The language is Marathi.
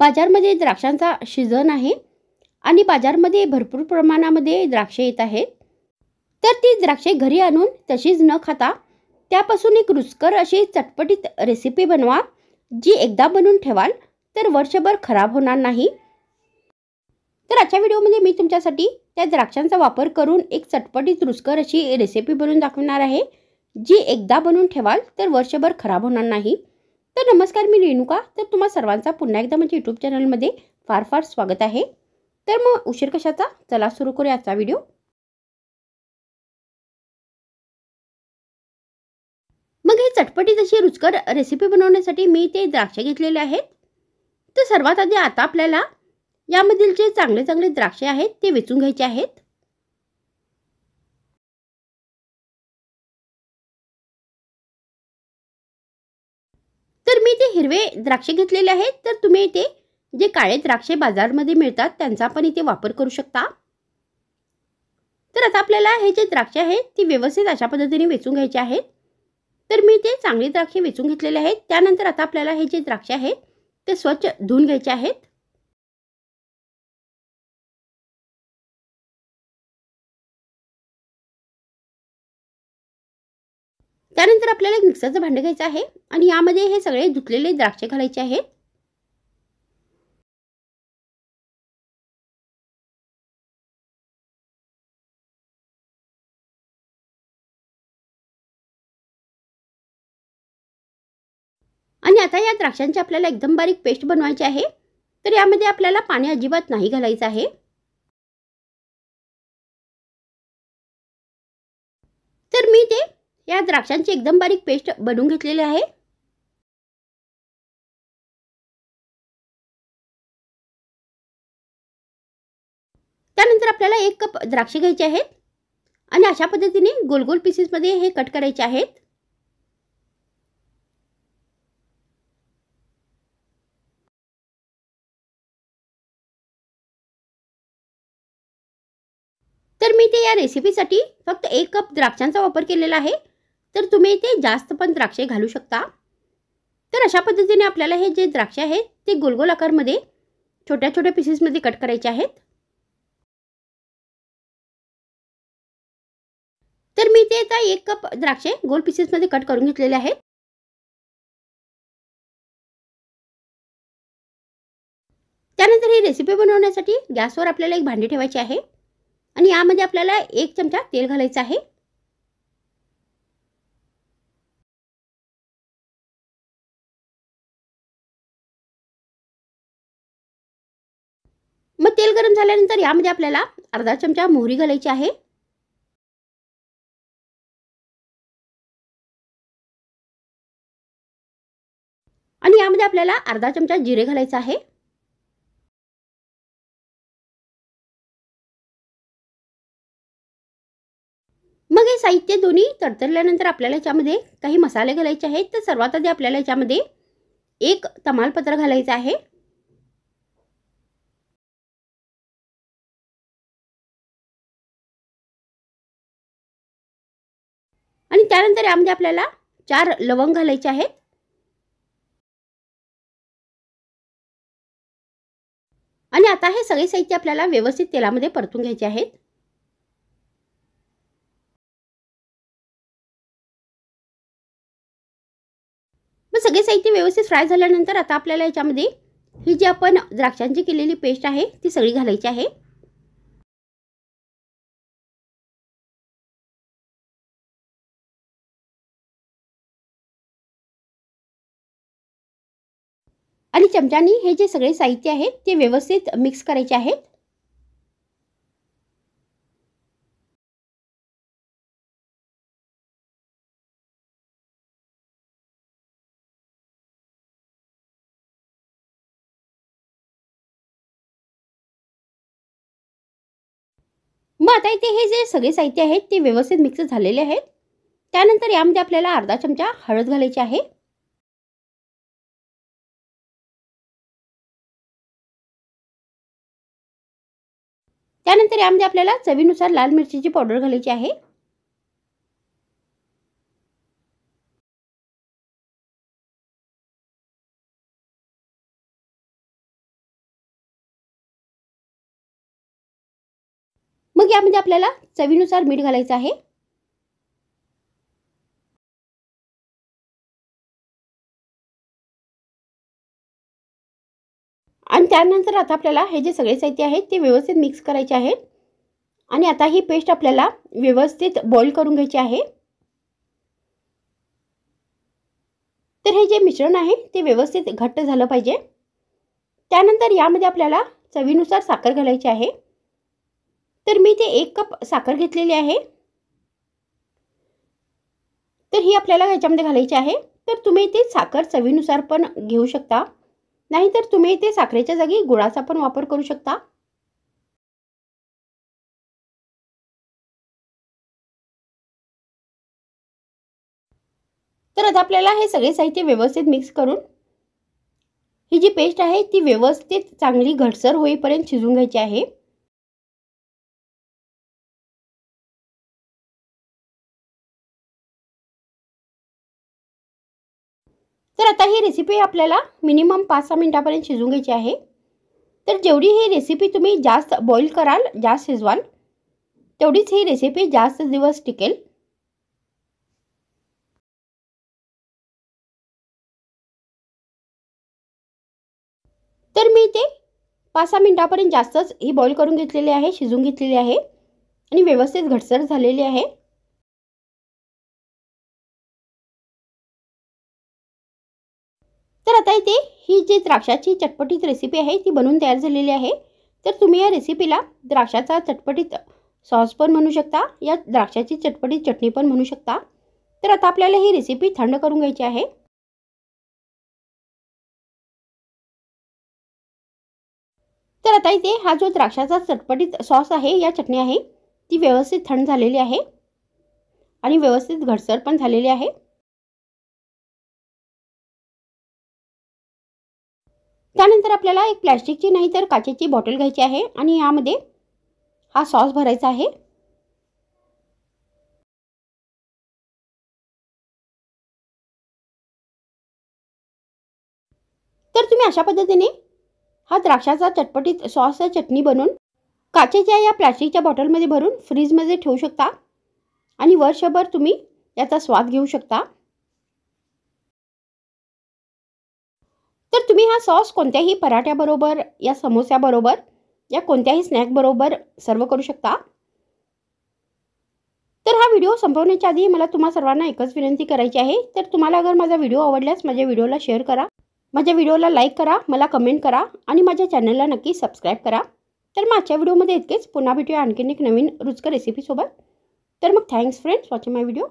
बाजारमध्ये द्राक्षांचा सीझन आहे आणि बाजारमध्ये भरपूर प्रमाणामध्ये द्राक्षे येत आहेत. तर ती द्राक्षे घरी आणून तशीच न खाता त्यापासून एक रुचकर अशी चटपटीत रेसिपी बनवा, जी एकदा बनवून ठेवाल तर वर्षभर खराब होणार नाही. तर आजच्या व्हिडिओमध्ये मी तुमच्यासाठी त्या द्राक्षांचा वापर करून एक चटपटीत रुचकर अशी रेसिपी बनवून दाखवणार आहे, जी एकदा बनवून ठेवाल तर वर्षभर खराब होणार नाही. तर नमस्कार, मी रेणुका. तर तुम्हा सर्वांचा पुन्हा एकदा माझ्या यूट्यूब चॅनलमध्ये फार फार स्वागत आहे. तर मग उशीर कशाचा, चला सुरू करूया आजचा व्हिडिओ. मग हे चटपटीत अशी रुचकर रेसिपी बनवण्यासाठी मी ते द्राक्षे घेतलेले आहेत. तर सर्वात आधी आता आपल्याला यामधील जे चांगले चांगले द्राक्षे आहेत ते वेचून घ्यायचे आहेत. तर मी ते हिरवे द्राक्षे घेतलेले आहेत. तर तुम्ही इथे जे काळे द्राक्षे बाजारमध्ये मिळतात त्यांचा पण इथे वापर करू शकता. तर आता आपल्याला हे जे द्राक्षे आहेत ती व्यवस्थित अशा पद्धतीने वेचून घ्यायचे आहेत. तर मी ते चांगले द्राक्षे वेचून घेतलेले आहेत. त्यानंतर आता आपल्याला हे जे द्राक्षे आहेत ते स्वच्छ धुवून घ्यायचे आहेत. त्यानंतर आपल्याला एक मिक्सरचं भांडं घ्यायचं आहे आणि यामध्ये हे सगळे धुतलेले द्राक्षे घालायचे आहेत. आणि आता या द्राक्षांची आपल्याला एकदम बारीक पेस्ट बनवायची आहे. तर यामध्ये आपल्याला पाणी अजिबात नाही घालायचं आहे. तर मी ते या द्राक्षांची एकदम बारीक पेस्ट बनवून घेतलेली आहे. त्यानंतर आपल्याला 1 कप द्राक्षे घ्यायचे आहेत आणि अशा पद्धतीने गोल गोल पीसेसमध्ये हे कट करायचे आहेत. तर मी ते या रेसिपीसाठी फक्त 1 कप द्राक्षांचा वापर केलेला आहे. तर तुम्ही इथे जास्त पण द्राक्षे घालू शकता. तर अशा पद्धतीने आपल्याला हे जे द्राक्षे आहेत ते गोल गोल आकारमध्ये छोट्या छोट्या पीसेसमध्ये कट करायचे आहेत. तर मी ते आता 1 कप द्राक्षे गोल पीसेसमध्ये कट करून घेतलेले आहेत. त्यानंतर ही रेसिपी बनवण्यासाठी गॅसवर आपल्याला एक भांडी ठेवायची आहे आणि यामध्ये आपल्याला 1 चमचा तेल घालायचं आहे. मग तेल गरम झाल्यानंतर यामध्ये आपल्याला अर्धा चमचा मोहरी घालायची आहे. आणि यामध्ये आपल्याला अर्धा चमचा जिरे घालायचं आहे. मग हे साहित्य दोन्ही तडतडल्यानंतर आपल्याला याच्यामध्ये काही मसाले घालायचे आहेत. तर सर्वात आधी आपल्याला याच्यामध्ये 1 तमालपत्र घालायचं आहे. आणि त्यानंतर यामध्ये आपल्याला 4 लवंग घालायचे आहेत. आणि आता हे सगळे साहित्य आपल्याला व्यवस्थित तेलामध्ये परतून घ्यायचे आहेत. मग सगळे साहित्य व्यवस्थित फ्राय झाल्यानंतर आता आपल्याला याच्यामध्ये ही जी आपण द्राक्षांची केलेली पेस्ट आहे ती सगळी घालायची आहे. आणि चमच्यानी हे जे सगळे साहित्य आहे ते व्यवस्थित मिक्स करायचे आहेत. मग आता इथे हे जे सगळे साहित्य आहेत ते व्यवस्थित मिक्स झालेले आहेत. त्यानंतर यामध्ये आपल्याला अर्धा चमचा हळद घालायची आहे. त्यानंतर यामध्ये आपल्याला चवीनुसार लाल मिरचीची पावडर घालायची आहे. मग यामध्ये आपल्याला चवीनुसार मीठ घालायचं आहे. आणि त्यानंतर आता आपल्याला हे जे सगळे साहित्य आहेत ते व्यवस्थित मिक्स करायचे आहेत. आणि आता ही पेस्ट आपल्याला व्यवस्थित बॉईल करून घ्यायची आहे. तर हे जे मिश्रण आहे ते व्यवस्थित घट्ट झालं पाहिजे. त्यानंतर यामध्ये आपल्याला चवीनुसार साखर घालायची आहे. तर मी ते 1 कप साखर घेतलेली आहे. तर ही आपल्याला याच्यामध्ये घालायची आहे. तर तुम्ही ते साखर चवीनुसार पण घेऊ शकता, नाहीतर तुम्ही ते साखरेच्या जागी गुळाचा पण वापर करू शकता. तर आता आपल्याला हे सगळे साहित्य व्यवस्थित मिक्स करून ही जी पेस्ट आहे ती व्यवस्थित चांगली घटसर होईपर्यंत शिजवून घ्यायची आहे. तर आता ही रेसिपी आपल्याला मिनिमम 5-6 मिनिटापर्यंत शिजवून घ्यायची आहे. तर जेवढी ही रेसिपी तुम्ही जास्त बॉईल कराल, जास्त शिजवाल, तेवढीच ही रेसिपी जास्त दिवस टिकेल. तर मी ते 5-6 मिनिटापर्यंत जास्तच ही बॉईल करून घेतलेली आहे, शिजवून घेतलेली आहे आणि व्यवस्थित घटसर झालेली आहे. तर आता इथे ही जी द्राक्षाची चटपटीत रेसिपी आहे ती बनवून तयार झालेली आहे. तर तुम्ही या रेसिपीला द्राक्षाचा चटपटीत सॉस पण म्हणू शकता, या द्राक्षाची चटपटीत चटणी पण म्हणू शकता. तर आता आपल्याला ही रेसिपी थंड करून घ्यायची आहे. तर आता इथे हा जो द्राक्षाचा चटपटीत सॉस आहे, या चटणी आहे, ती व्यवस्थित थंड झालेली आहे आणि व्यवस्थित घटसर पण झालेली आहे. त्यानंतर आपल्याला एक प्लास्टिकची नाही तर काचेची बॉटल घ्यायची आहे आणि यामध्ये हा सॉस भरायचा आहे. तर तुम्ही अशा पद्धतीने हा द्राक्षाचा चटपटीत सॉस चटणी बनवून काचेच्या या प्लास्टिकच्या बॉटलमध्ये भरून फ्रीजमध्ये ठेवू शकता आणि वर्षभर तुम्ही याचा स्वाद घेऊ शकता. तर तुम्ही हा सॉस कोणत्याही पराठ्याबरोबर, या समोस्याबरोबर, या कोणत्याही स्नॅकबरोबर सर्व करू शकता. तर हा व्हिडिओ संपवण्याच्या आधी मला तुम्हा सर्वांना एकच विनंती करायची आहे. तर तुम्हाला अगर माझा व्हिडिओ आवडल्यास माझ्या व्हिडिओला शेअर करा, माझ्या व्हिडिओला लाईक करा, मला कमेंट करा आणि माझ्या चॅनलला नक्की सबस्क्राईब करा. तर मग आजच्या व्हिडिओमध्ये इतकेच. पुन्हा भेटूया आणखीन एक नवीन रुचकर रेसिपीसोबत. तर मग थँक्स फ्रेंड्स वॉचिंग माय व्हिडिओ.